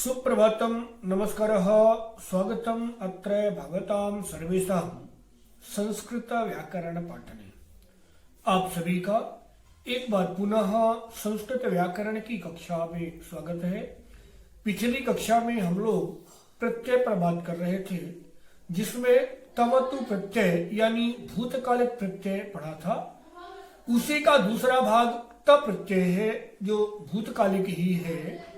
सुप्रभातम, नमस्कारः, स्वागतम अत्र भगवतां सर्वेषां संस्कृत व्याकरण पाठने। आप सभी का एक बार पुनः संस्कृत व्याकरण की कक्षा में स्वागत है। पिछली कक्षा में हम लोग प्रत्यय पर बात कर रहे थे, जिसमें तवतु प्रत्यय यानी भूतकालिक प्रत्यय पढ़ा था। उसी का दूसरा भाग त प्रत्यय है, जो भूतकालिक ही है।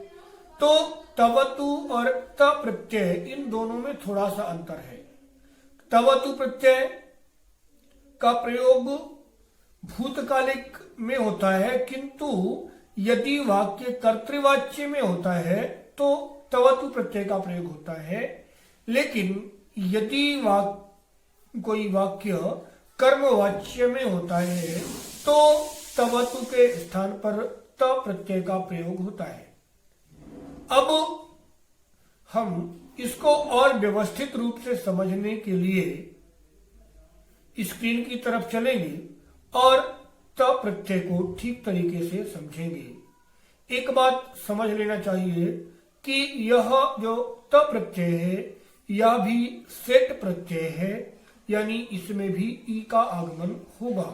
तो तवतु और त प्रत्यय, इन दोनों में थोड़ा सा अंतर है। तवतु प्रत्यय का प्रयोग भूतकालिक में होता है, किंतु यदि वाक्य कर्तृवाच्य में होता है तो तवतु प्रत्यय का प्रयोग होता है। लेकिन यदि कोई वाक्य कर्मवाच्य में होता है तो तवतु के स्थान पर त प्रत्यय का प्रयोग होता है। अब हम इसको और व्यवस्थित रूप से समझने के लिए स्क्रीन की तरफ चलेंगे और त प्रत्यय को ठीक तरीके से समझेंगे। एक बात समझ लेना चाहिए कि यह जो त प्रत्यय है, यह भी सेट प्रत्यय है, यानी इसमें भी ई का आगमन होगा।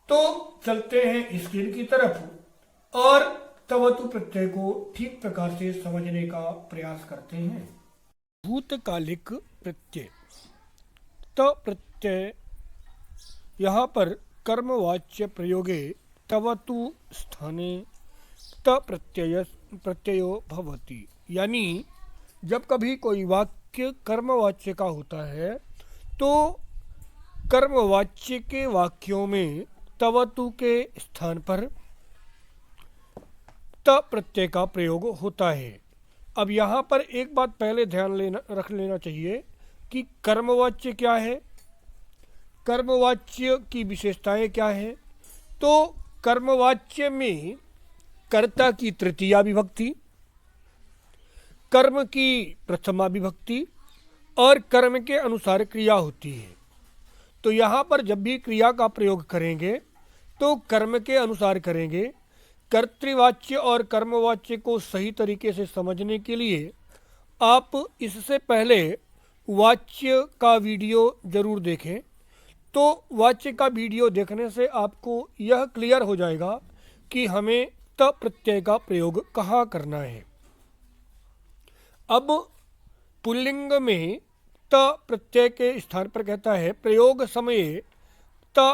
तो चलते हैं स्क्रीन की तरफ और तवतु प्रत्यय को ठीक प्रकार से समझने का प्रयास करते हैं। भूतकालिक प्रत्यय त प्रत्यय, यहाँ पर कर्मवाच्य प्रयोगे तवतु स्थाने त प्रत्ययो भवति, यानी जब कभी कोई वाक्य कर्मवाच्य का होता है तो कर्मवाच्य के वाक्यों में तवतु के स्थान पर त प्रत्यय का प्रयोग होता है। अब यहाँ पर एक बात पहले रख लेना चाहिए कि कर्मवाच्य क्या है, कर्मवाच्य की विशेषताएं क्या है। तो कर्मवाच्य में कर्ता की तृतीया विभक्ति, कर्म की प्रथमा विभक्ति और कर्म के अनुसार क्रिया होती है। तो यहाँ पर जब भी क्रिया का प्रयोग करेंगे तो कर्म के अनुसार करेंगे। कर्तृवाच्य और कर्मवाच्य को सही तरीके से समझने के लिए आप इससे पहले वाच्य का वीडियो जरूर देखें। तो वाच्य का वीडियो देखने से आपको यह क्लियर हो जाएगा कि हमें त प्रत्यय का प्रयोग कहाँ करना है। अब पुल्लिंग में त प्रत्यय के स्थान पर कहता है प्रयोग समये त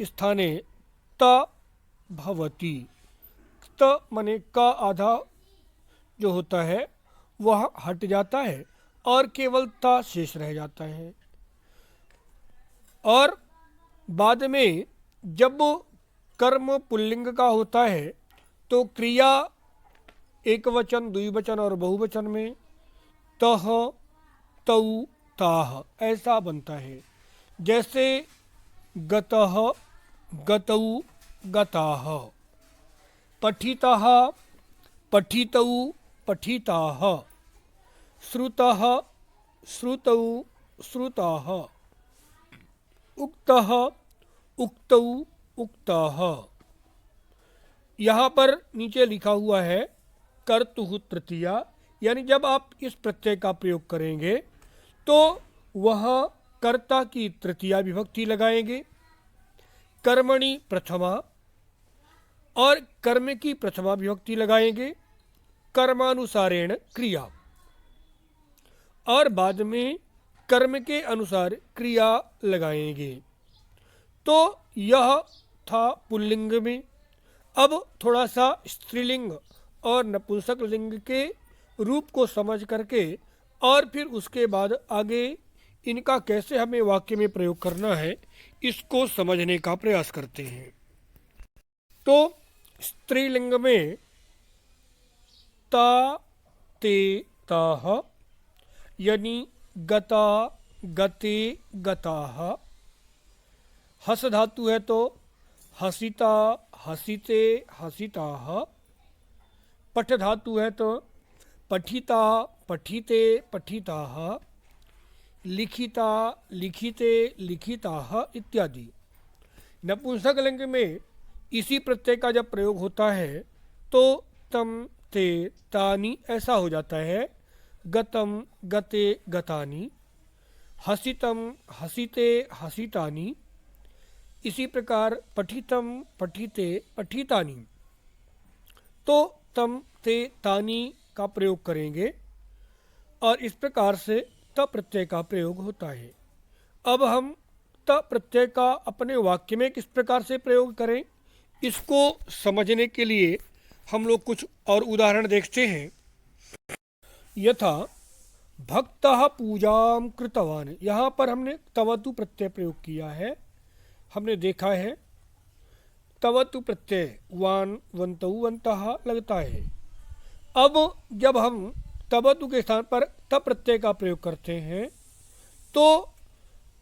स्थाने त भवति। त माने का आधा जो होता है वह हट जाता है और केवल ता शेष रह जाता है। और बाद में जब कर्म पुल्लिंग का होता है तो क्रिया एक वचन, द्विवचन और बहुवचन में तह, तौ, ताह ऐसा बनता है। जैसे गतः, गतौ, गताः, पठितः, पठितौ, पठिताः, श्रुतः, श्रुतौ, श्रुताः, उक्तः, उक्तौ, उक्ताः। यहाँ पर नीचे लिखा हुआ है कर्तुः तृतीया, यानी जब आप इस प्रत्यय का प्रयोग करेंगे तो वह कर्ता की तृतीया विभक्ति लगाएंगे, कर्मणि प्रथमा और कर्म की प्रथमा विभक्ति लगाएंगे, कर्मानुसारेण क्रिया, और बाद में कर्म के अनुसार क्रिया लगाएंगे। तो यह था पुल्लिंग में। अब थोड़ा सा स्त्रीलिंग और नपुंसक लिंग के रूप को समझ करके और फिर उसके बाद आगे इनका कैसे हमें वाक्य में प्रयोग करना है, इसको समझने का प्रयास करते हैं। तो स्त्रीलिंग में ता, ते, ताः, यानी गता, गते, गताः। हस धातु है तो हसिता, हसिते, हसिताः। पठ धातु है तो पठिता, पठिते, पठिताः। लिखिता, लिखिते, लिखिताः इत्यादि। नपुंसक लिंग में इसी प्रत्यय का जब प्रयोग होता है तो तम, ते तानि ऐसा हो जाता है, गतम गते गतानि, हसितम हसिते हसितानि। इसी प्रकार पठितम पठिते पठितानि, तो तम ते तानि का प्रयोग करेंगे और इस प्रकार से त प्रत्यय का प्रयोग होता है। अब हम त प्रत्यय का अपने वाक्य में किस प्रकार से प्रयोग करें, इसको समझने के लिए हम लोग कुछ और उदाहरण देखते हैं। यथा भक्तः पूजां कृतवान, यहाँ पर हमने तवतु प्रत्यय प्रयोग किया है। हमने देखा है तवतु प्रत्यय वान वंतौ वंतः लगता है। अब जब हम तवतु के स्थान पर त प्रत्यय का प्रयोग करते हैं तो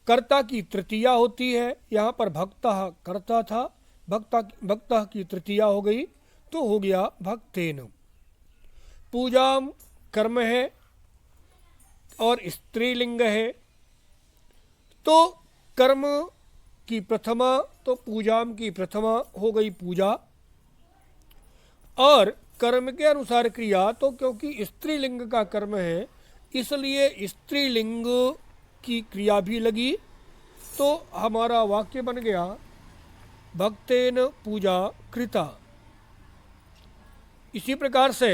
कर्ता की तृतीया होती है। यहाँ पर भक्तः कर्ता था, भक्तः की तृतीया हो गई तो हो गया भक्तेन। पूजाम कर्म है और स्त्रीलिंग है, तो कर्म की प्रथमा तो पूजाम की प्रथमा हो गई पूजा, और कर्म के अनुसार क्रिया तो क्योंकि स्त्रीलिंग का कर्म है इसलिए स्त्रीलिंग की क्रिया भी लगी, तो हमारा वाक्य बन गया भक्तेन पूजा कृता। इसी प्रकार से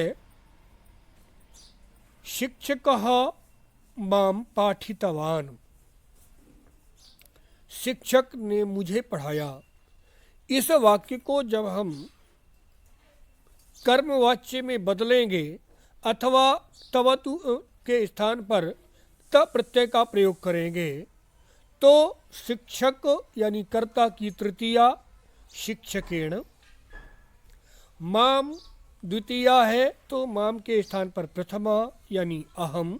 शिक्षकः माम पाठितवान, शिक्षक ने मुझे पढ़ाया। इस वाक्य को जब हम कर्मवाच्य में बदलेंगे अथवा तवतु के स्थान पर त प्रत्यय का प्रयोग करेंगे तो शिक्षक यानी कर्ता की तृतीया शिक्षकेण, माम द्वितीया है तो माम के स्थान पर प्रथमा यानी अहम।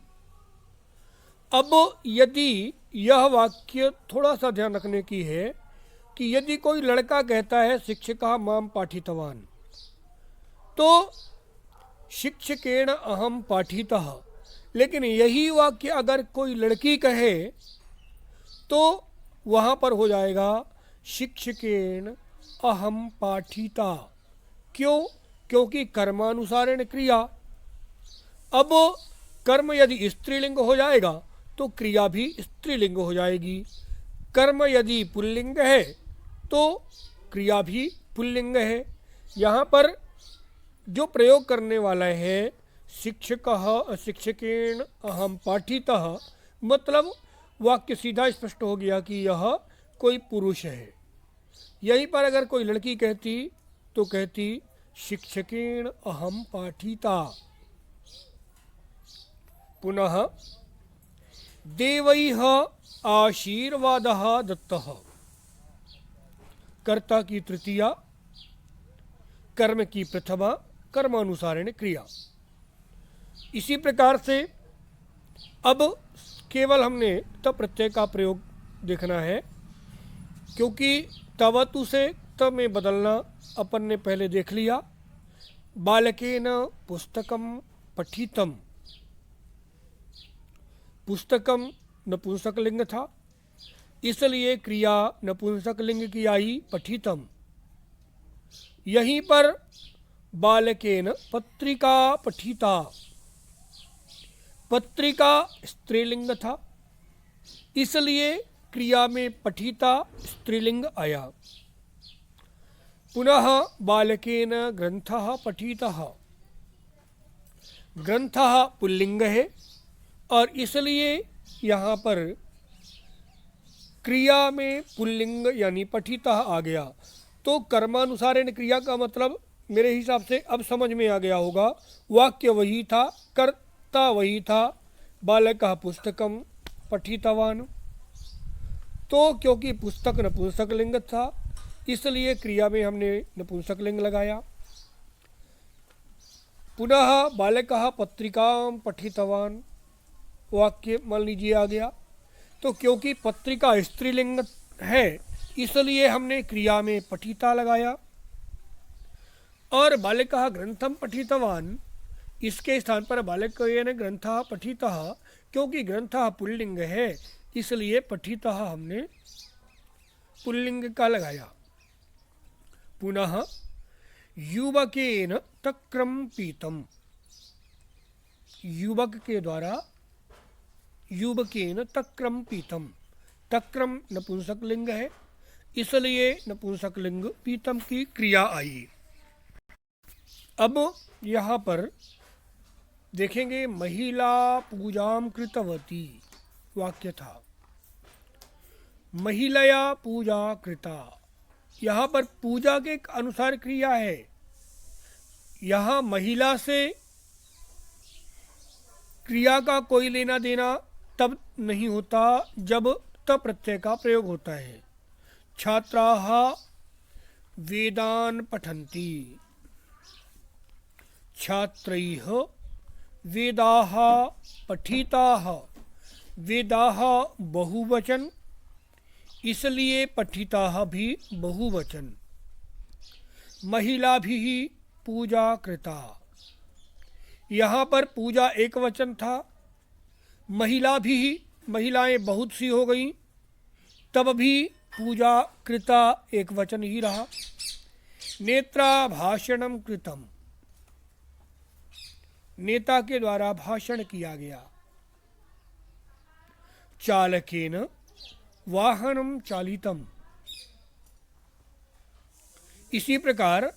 अब यदि यह वाक्य थोड़ा सा ध्यान रखने की है कि यदि कोई लड़का कहता है शिक्षकः माम पाठितवान, तो शिक्षकेण अहम पाठितः, लेकिन यही वाक्य अगर कोई लड़की कहे तो वहाँ पर हो जाएगा शिक्षकेण अहम पाठिता। क्यों? क्योंकि कर्मानुसारेण क्रिया। अब कर्म यदि स्त्रीलिंग हो जाएगा तो क्रिया भी स्त्रीलिंग हो जाएगी। कर्म यदि पुल्लिंग है तो क्रिया भी पुल्लिंग है। यहाँ पर जो प्रयोग करने वाला है शिक्षकः शिक्षकेण अहम पाठितः, मतलब वाक्य सीधा स्पष्ट हो गया कि यह कोई पुरुष है। यहीं पर अगर कोई लड़की कहती तो कहती शिक्षकेण अहम पाठिता। पुनः देवैः आशीर्वादः दत्तः, कर्ता की तृतीया कर्म की प्रथमा कर्मानुसारेण क्रिया। इसी प्रकार से अब केवल हमने त प्रत्यय का प्रयोग देखना है, क्योंकि तवतु से त में बदलना अपन ने पहले देख लिया। बालकेन पुस्तकम पठितम, पुस्तकम नपुंसक लिंग था इसलिए क्रिया नपुंसक लिंग की आई पठितम। यहीं पर बालकेन पत्रिका पठिता, पत्रिका स्त्रीलिंग था इसलिए क्रिया में पठिता स्त्रीलिंग आया। पुनः बालकेन ग्रंथः पठितः, ग्रंथः पुल्लिंग है और इसलिए यहाँ पर क्रिया में पुल्लिंग यानी पठितः आ गया। तो कर्मानुसारेण क्रिया का मतलब मेरे हिसाब से अब समझ में आ गया होगा। वाक्य वही था, कर्ता वही था, बालकः पुस्तकम पठितवान। तो क्योंकि पुस्तक नपुंसक लिंग था इसलिए क्रिया में हमने नपुंसक लिंग लगाया। पुनः बालकः पत्रिकां पठितवान, वाक्य मान लीजिए आ गया। तो क्योंकि पत्रिका स्त्रीलिंग है इसलिए हमने क्रिया में पठिता लगाया। और बालकः ग्रंथम पठितवान, इसके स्थान पर बालकेन ग्रंथः पठितः, क्योंकि ग्रंथः पुल्लिंग है इसलिए पठितः हमने पुल्लिंग का लगाया। पुनः युवकेन तक्रम पीतम, युवक के द्वारा युवकेन तक्रम पीतम, तक्रम नपुंसक लिंग है, इसलिए नपुंसक लिंग पीतम की क्रिया आई। अब यहाँ पर देखेंगे महिला पूजाम कृतवती, वाक्य था महिलया पूजा कृता। यहाँ पर पूजा के अनुसार क्रिया है। यहाँ महिला से क्रिया का कोई लेना देना तब नहीं होता जब त प्रत्यय का प्रयोग होता है। छात्राः वेदान पठन्ति, छात्रैः वेदाः पठिताः, वेदाः बहुवचन, इसलिए पठिताः भी बहुवचन। महिलाभिः पूजा कृता, यहाँ पर पूजा एक वचन था, महिलाभिः महिलाएं बहुत सी हो गई, तब भी पूजा कृता एक वचन ही रहा। नेत्रा भाषणम कृतम, नेता के द्वारा भाषण किया गया। चालकेन वाहनम चालितम, इसी प्रकार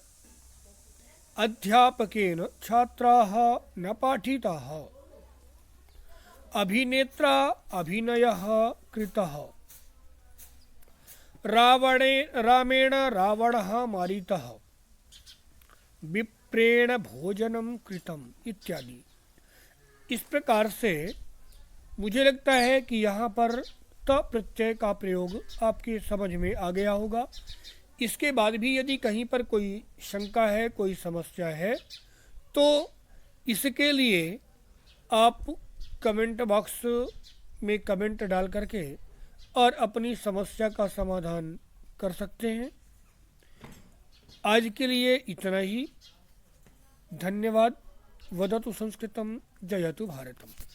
अध्यापकेन छात्राः न पाठिताः, अभिनेत्रा अभिनयः कृतः, रामेण रावणः मारितः, विप्रेण भोजनम कृतम इत्यादि। इस प्रकार से मुझे लगता है कि यहाँ पर त प्रत्यय का प्रयोग आपके समझ में आ गया होगा। इसके बाद भी यदि कहीं पर कोई शंका है, कोई समस्या है, तो इसके लिए आप कमेंट बॉक्स में कमेंट डाल करके और अपनी समस्या का समाधान कर सकते हैं। आज के लिए इतना ही। धन्यवाद। वदतु संस्कृतम, जयतु भारतम।